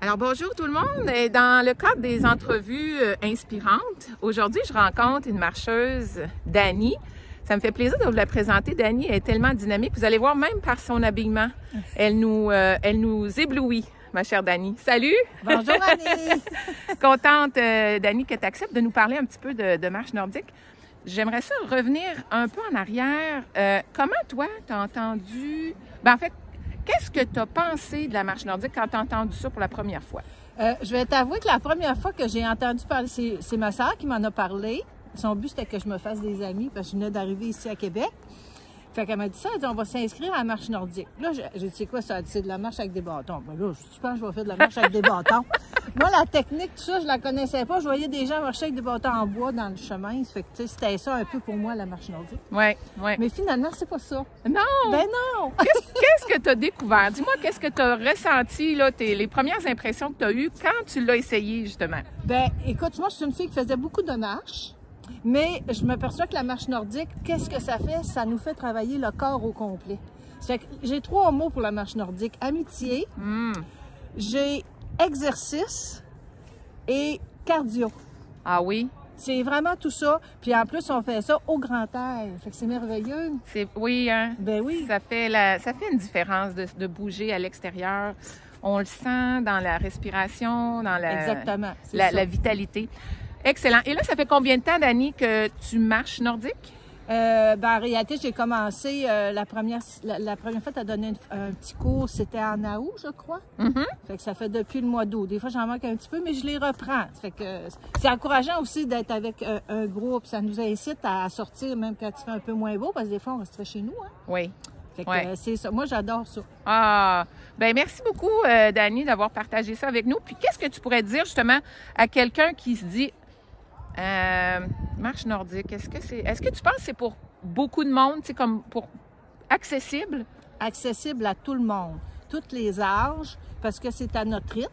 Alors bonjour tout le monde. Et dans le cadre des entrevues inspirantes, aujourd'hui je rencontre une marcheuse, Dani. Ça me fait plaisir de vous la présenter. Dani est tellement dynamique. Vous allez voir même par son habillement, elle nous éblouit, ma chère Dani. Salut! Bonjour Annie! Contente, Dani, que tu acceptes de nous parler un petit peu de marche nordique. J'aimerais ça revenir un peu en arrière. Comment toi, tu as entendu... En fait, qu'est-ce que tu as pensé de la marche nordique quand tu as entendu ça pour la première fois? Je vais t'avouer que la première fois que j'ai entendu parler, c'est ma sœur qui m'en a parlé. Son but, c'était que je me fasse des amis parce que je venais d'arriver ici à Québec. Fait qu'elle m'a dit ça, elle dit, on va s'inscrire à la marche nordique. Là, j'ai dit, c'est quoi ça? C'est de la marche avec des bâtons. Ben là, je pense que je vais faire de la marche avec des bâtons. Moi, la technique, tout ça, je la connaissais pas. Je voyais des gens marcher avec des bâtons en bois dans le chemin. Fait que, tu sais, c'était ça un peu pour moi, la marche nordique. Oui, oui. Mais finalement, c'est pas ça. Non! Ben non! Qu'est-ce que tu as découvert? Dis-moi, qu'est-ce que tu as ressenti, là, les premières impressions que tu as eues quand tu l'as essayé, justement? Ben, écoute, moi, je suis une fille qui faisait beaucoup de marches. Mais je m'aperçois que la marche nordique, qu'est-ce que ça fait? Ça nous fait travailler le corps au complet. J'ai 3 mots pour la marche nordique. Amitié, j'ai exercice et cardio. Ah oui? C'est vraiment tout ça. Puis en plus, on fait ça au grand air. Fait que c'est merveilleux. Oui, hein? Ben oui. Ça fait une différence de bouger à l'extérieur. On le sent dans la respiration, dans Exactement, la vitalité. Excellent. Et là, ça fait combien de temps, Dani, que tu marches nordique? En réalité, j'ai commencé la première fois, tu as donné un petit cours, c'était en août, je crois. Fait que ça fait depuis le mois d'août. Des fois, j'en manque un petit peu, mais je les reprends. Fait que c'est encourageant aussi d'être avec un groupe. Ça nous incite à sortir, même quand il fait un peu moins beau, parce que des fois, on resterait chez nous. Hein? Oui. Fait que c'est ça. Moi, j'adore ça. Ah! Bien, merci beaucoup, Dani, d'avoir partagé ça avec nous. Puis, qu'est-ce que tu pourrais dire, justement, à quelqu'un qui se dit... marche nordique, est-ce que tu penses que c'est pour beaucoup de monde, c'est comme pour accessible? Accessible à tout le monde, tous les âges, parce que c'est à notre rythme.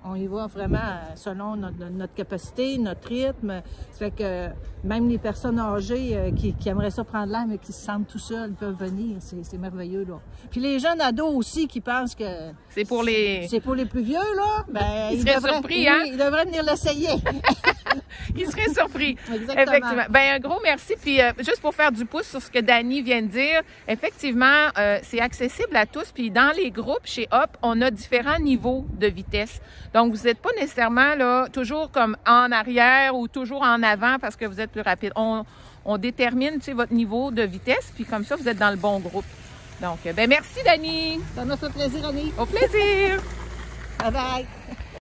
On y va vraiment selon notre capacité, notre rythme. Ça fait que même les personnes âgées qui aimeraient ça prendre l'air, mais qui se sentent tout seuls, peuvent venir. C'est merveilleux, là. Puis les jeunes ados aussi qui pensent que... C'est pour les plus vieux, là. Ben, ils seraient surpris, hein? Ils devraient venir l'essayer. Ils seraient surpris. Exactement. Effectivement. Bien, un gros merci. Puis, juste pour faire du pouce sur ce que Dani vient de dire, effectivement, c'est accessible à tous. Puis, dans les groupes, chez Hop, on a différents niveaux de vitesse. Donc, vous n'êtes pas nécessairement là toujours comme en arrière ou toujours en avant parce que vous êtes plus rapide. On détermine, tu sais, votre niveau de vitesse. Puis, comme ça, vous êtes dans le bon groupe. Donc, ben merci, Dani. Ça m'a fait plaisir, Annie. Au plaisir. Bye bye.